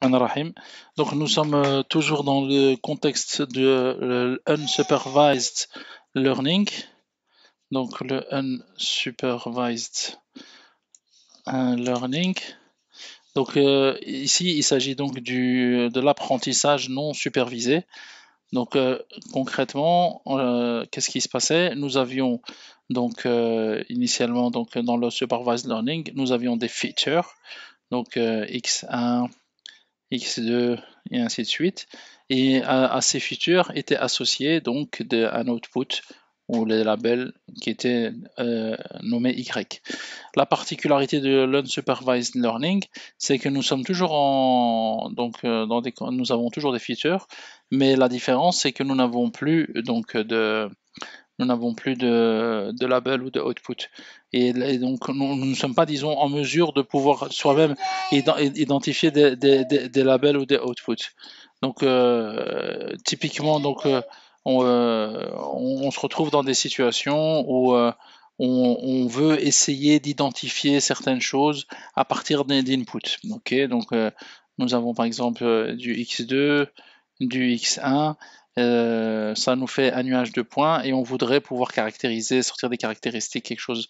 Rahim. Donc nous sommes toujours dans le contexte de unsupervised learning. Donc le unsupervised learning. Donc ici il s'agit donc de l'apprentissage non supervisé. Donc concrètement, qu'est-ce qui se passait? Nous avions donc initialement donc dans le supervised learning, nous avions des features, donc x1, x2 et ainsi de suite. Et à ces features étaient associés donc un output ou les labels qui étaient nommés y. La particularité de l'unsupervised learning, c'est que nous sommes toujours nous avons toujours des features, mais la différence c'est que nous n'avons plus de label ou de output. Et donc, nous ne sommes pas, disons, en mesure de pouvoir soi-même identifier des labels ou des outputs. Donc, typiquement, on se retrouve dans des situations où on veut essayer d'identifier certaines choses à partir d'inputs. Okay, donc, nous avons par exemple du x2, du x1. Ça nous fait un nuage de points et on voudrait pouvoir caractériser, sortir des caractéristiques, quelque chose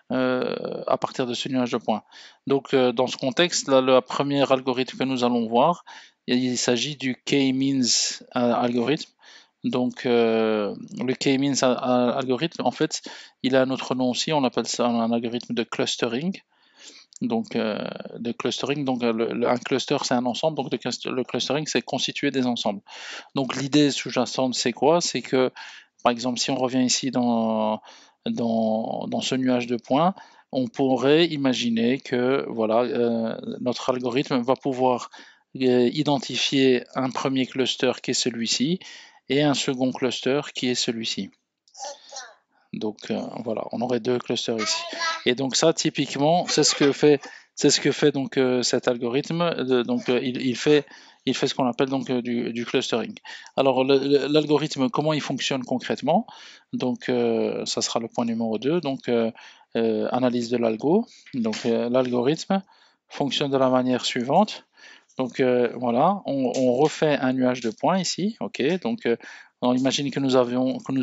à partir de ce nuage de points. Donc dans ce contexte, là, le premier algorithme que nous allons voir, il s'agit du k-means algorithme. Donc le k-means algorithme, en fait, il a un autre nom aussi, on appelle ça un algorithme de clustering. Donc de clustering, donc un cluster c'est un ensemble, donc le clustering c'est constituer des ensembles. Donc l'idée sous-jacente c'est quoi? C'est que par exemple si on revient ici dans ce nuage de points, on pourrait imaginer que voilà notre algorithme va pouvoir identifier un premier cluster qui est celui-ci et un second cluster qui est celui-ci. Donc voilà, on aurait deux clusters ici. Et donc ça, typiquement, c'est ce que fait donc cet algorithme. Donc il fait ce qu'on appelle donc du clustering. Alors l'algorithme, comment il fonctionne concrètement? Donc ça sera le point numéro 2. Donc analyse de l'algo. Donc l'algorithme fonctionne de la manière suivante. Donc voilà, on refait un nuage de points ici. Ok, donc on imagine que nous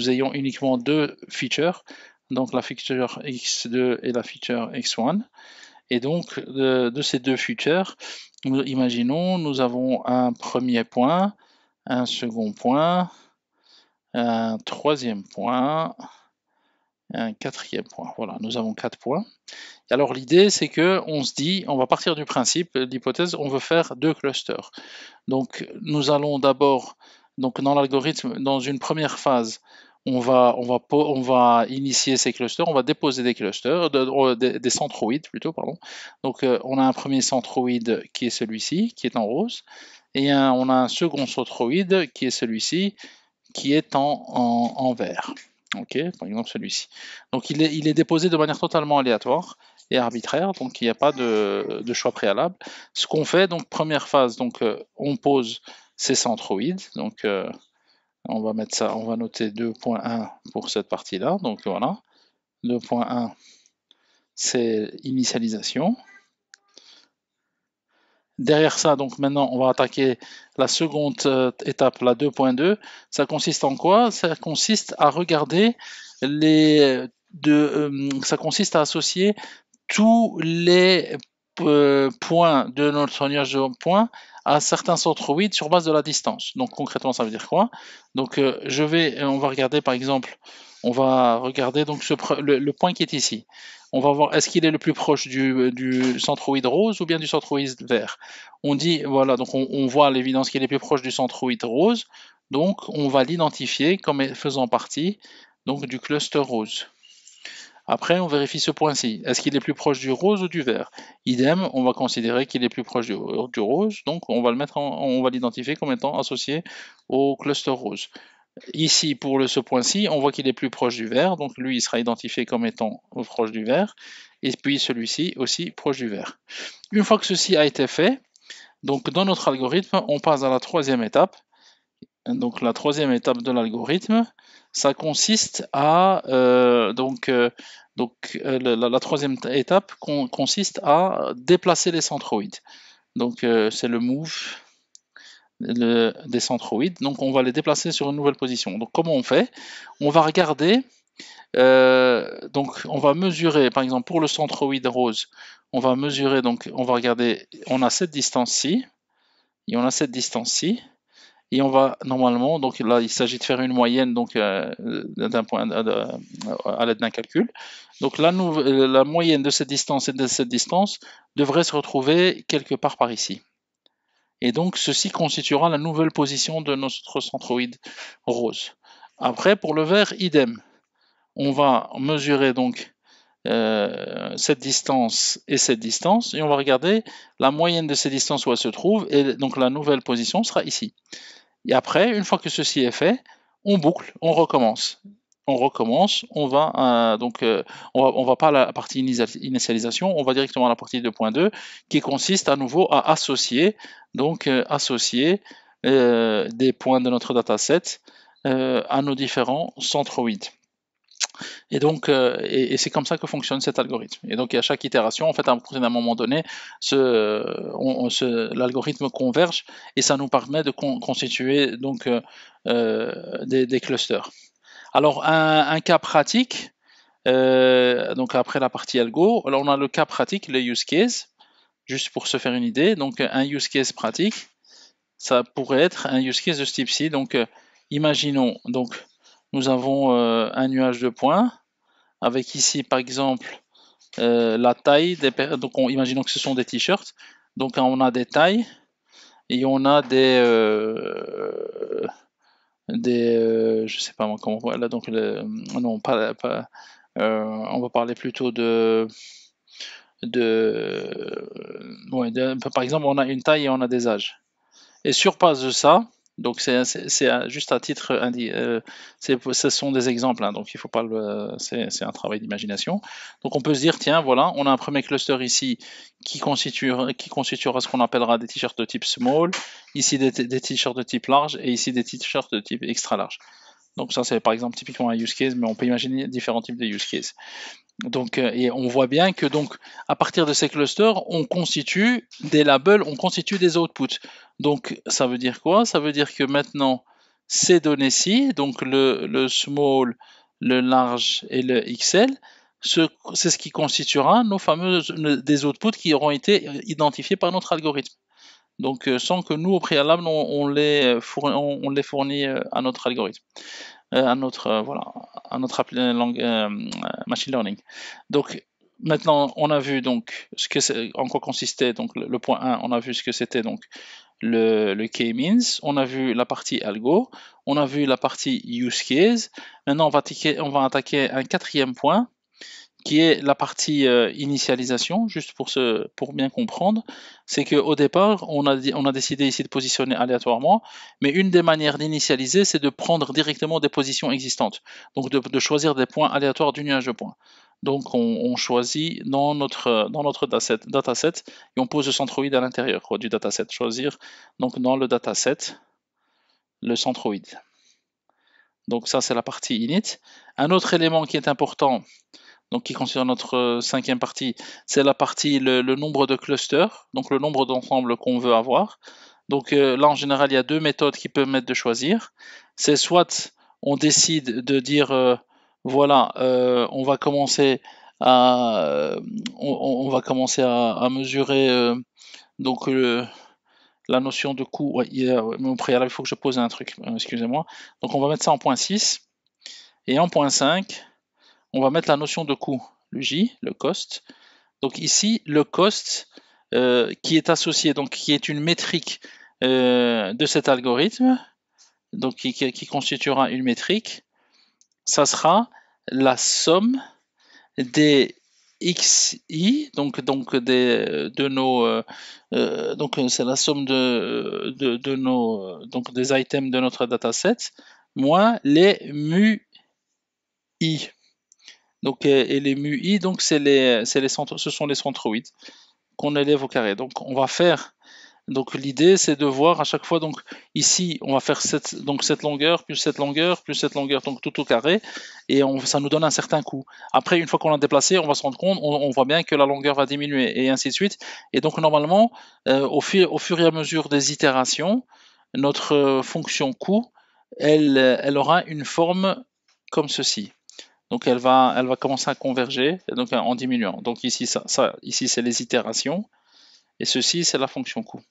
ayons uniquement deux features, donc la feature x2 et la feature x1. Et donc de ces deux features, imaginons nous avons un premier point, un second point, un troisième point, un quatrième point. Voilà, nous avons 4 points. Alors l'idée c'est que on se dit, on va partir du principe, l'hypothèse, on veut faire deux clusters. Donc nous allons d'abord, donc dans l'algorithme, dans une première phase, on va initier ces clusters, on va déposer des clusters, des centroïdes plutôt, pardon. Donc on a un premier centroïde qui est celui-ci, qui est en rose, et on a un second centroïde qui est celui-ci, qui est en vert. Ok, par exemple celui-ci. Donc il est déposé de manière totalement aléatoire et arbitraire, donc il n'y a pas de choix préalable. Ce qu'on fait, donc première phase, donc on pose ces centroïdes, donc on va mettre ça, on va noter 2.1 pour cette partie-là, donc voilà, 2.1 c'est initialisation. Derrière ça, donc maintenant, on va attaquer la seconde étape, la 2.2. Ça consiste en quoi? Ça consiste à regarder ça consiste à associer tous les points de notre nuage de points à certains centroïdes sur base de la distance. Donc concrètement, ça veut dire quoi? Donc on va regarder par exemple, on va regarder donc le point qui est ici. On va voir est-ce qu'il est le plus proche du centroïde rose ou bien du centroïde vert. On dit voilà, donc on voit à l'évidence qu'il est plus proche du centroïde rose, donc on va l'identifier comme faisant partie donc du cluster rose. Après, on vérifie ce point-ci. Est-ce qu'il est plus proche du rose ou du vert? Idem, on va considérer qu'il est plus proche du rose, donc on va l'identifier comme étant associé au cluster rose. Ici, pour ce point-ci, on voit qu'il est plus proche du vert, donc lui, il sera identifié comme étant proche du vert, et puis celui-ci aussi proche du vert. Une fois que ceci a été fait, donc dans notre algorithme, on passe à la troisième étape. Donc la troisième étape de l'algorithme, ça consiste à la troisième étape consiste à déplacer les centroïdes. Donc c'est le move des centroïdes. Donc on va les déplacer sur une nouvelle position. Donc comment on fait? On va regarder, donc on va mesurer, par exemple pour le centroïde rose, on va mesurer, donc on va regarder, on a cette distance-ci, et on a cette distance-ci, et on va normalement, donc là il s'agit de faire une moyenne, donc d'un point à l'aide d'un calcul. Donc la moyenne de cette distance et de cette distance devrait se retrouver quelque part par ici. Et donc ceci constituera la nouvelle position de notre centroïde rose. Après pour le vert, idem. On va mesurer donc cette distance et cette distance, et on va regarder la moyenne de ces distances où elle se trouve, et donc la nouvelle position sera ici. Et après, une fois que ceci est fait, on boucle, on recommence. On recommence, on va on va pas à la partie initialisation, on va directement à la partie 2.2 qui consiste à nouveau à associer, donc associer des points de notre dataset à nos différents centroïdes. Et donc, c'est comme ça que fonctionne cet algorithme. Et donc, à chaque itération, en fait, à partir d'un moment donné, l'algorithme converge et ça nous permet de constituer donc des clusters. Alors, un cas pratique, donc après la partie algo, alors on a le cas pratique, le use case, juste pour se faire une idée. Donc, un use case pratique, ça pourrait être un use case de ce type-ci. Donc, imaginons, donc, nous avons un nuage de points avec ici par exemple la taille des donc imaginons que ce sont des t-shirts, donc on a des tailles et on a je sais pas comment voilà, donc non pas, on va parler plutôt par exemple on a une taille et on a des âges, et sur base de ça, donc c'est juste à titre ce sont des exemples, hein, donc il faut pas c'est un travail d'imagination. Donc on peut se dire tiens voilà, on a un premier cluster ici qui constituera ce qu'on appellera des t-shirts de type small, ici des t-shirts de type large et ici des t-shirts de type extra large. Donc ça c'est par exemple typiquement un use case, mais on peut imaginer différents types de use cases. Donc, et on voit bien que donc à partir de ces clusters, on constitue des labels, on constitue des outputs. Donc ça veut dire quoi? Ça veut dire que maintenant ces données-ci, donc le small, le large et le XL, c'est ce qui constituera nos fameux des outputs qui auront été identifiés par notre algorithme. Donc sans que nous au préalable on les fournit à notre algorithme. À notre machine learning. Donc maintenant on a vu donc en quoi consistait donc le point 1, on a vu ce que c'était donc le k-means, on a vu la partie algo, on a vu la partie use case. Maintenant on va attaquer un quatrième point qui est la partie initialisation, juste pour bien comprendre. C'est qu'au départ, on a décidé ici de positionner aléatoirement, mais une des manières d'initialiser, c'est de prendre directement des positions existantes, donc de choisir des points aléatoires du nuage de points. Donc on choisit dans notre dataset et on pose le centroïde à l'intérieur du dataset. Choisir donc dans le dataset le centroïde. Donc ça c'est la partie init. Un autre élément qui est important, donc qui concerne notre cinquième partie, c'est la partie le nombre de clusters, donc le nombre d'ensembles qu'on veut avoir. Donc là en général il y a deux méthodes qui permettent de choisir. C'est soit on décide de dire voilà, on va commencer à mesurer donc la notion de coût. Ouais, mais au préalable il faut que je pose un truc, excusez-moi. Donc on va mettre ça en point 6 et en point 5 on va mettre la notion de coût, le J, le cost. Donc ici, le cost qui est associé, donc qui est une métrique de cet algorithme, donc qui constituera une métrique, ça sera la somme des xi, donc de nos, donc c'est la somme de nos, donc des items de notre dataset, moins les mu i. Donc, et les MUI, donc ce sont les centroïdes qu'on élève au carré. Donc on va faire Donc l'idée c'est de voir à chaque fois, donc ici on va faire cette longueur, plus cette longueur, plus cette longueur, donc tout au carré, et ça nous donne un certain coût. Après, une fois qu'on l'a déplacé, on va se rendre compte, on voit bien que la longueur va diminuer, et ainsi de suite. Et donc normalement, au fur et à mesure des itérations, notre fonction coût, elle aura une forme comme ceci. Donc elle va commencer à converger, donc en diminuant. Donc ici, ici c'est les itérations, et ceci c'est la fonction coût.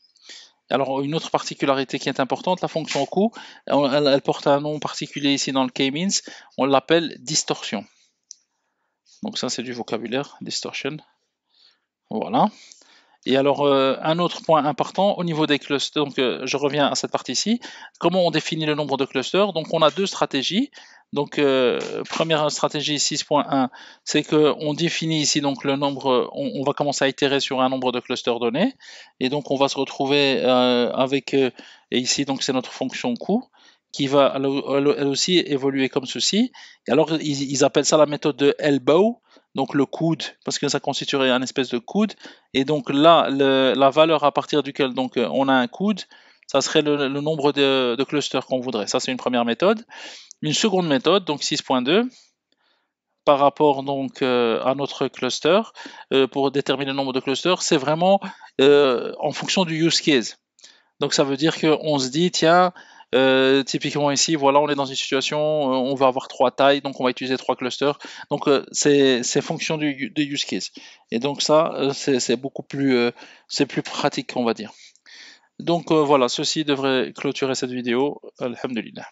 Alors une autre particularité qui est importante, la fonction coût, elle porte un nom particulier ici dans le K-means, on l'appelle distorsion. Donc ça c'est du vocabulaire, distortion. Voilà. Et alors, un autre point important au niveau des clusters, donc je reviens à cette partie-ci, comment on définit le nombre de clusters? Donc on a deux stratégies. Donc première stratégie 6.1, c'est qu'on définit ici donc le nombre, on va commencer à itérer sur un nombre de clusters donné, et donc on va se retrouver avec, et ici donc c'est notre fonction coût, qui va elle aussi évoluer comme ceci. Et alors ils appellent ça la méthode de elbow, donc le coude, parce que ça constituerait un espèce de coude. Et donc là, la valeur à partir duquel donc, on a un coude, ça serait le nombre de clusters qu'on voudrait. Ça, c'est une première méthode. Une seconde méthode, donc 6.2, par rapport donc à notre cluster, pour déterminer le nombre de clusters, c'est vraiment en fonction du use case. Donc ça veut dire qu'on se dit, tiens, typiquement ici, voilà, on est dans une situation, on va avoir 3 tailles, donc on va utiliser 3 clusters. Donc c'est fonction du use case. Et donc ça, c'est beaucoup plus, c'est plus pratique, on va dire. Donc voilà, ceci devrait clôturer cette vidéo. Alhamdulillah.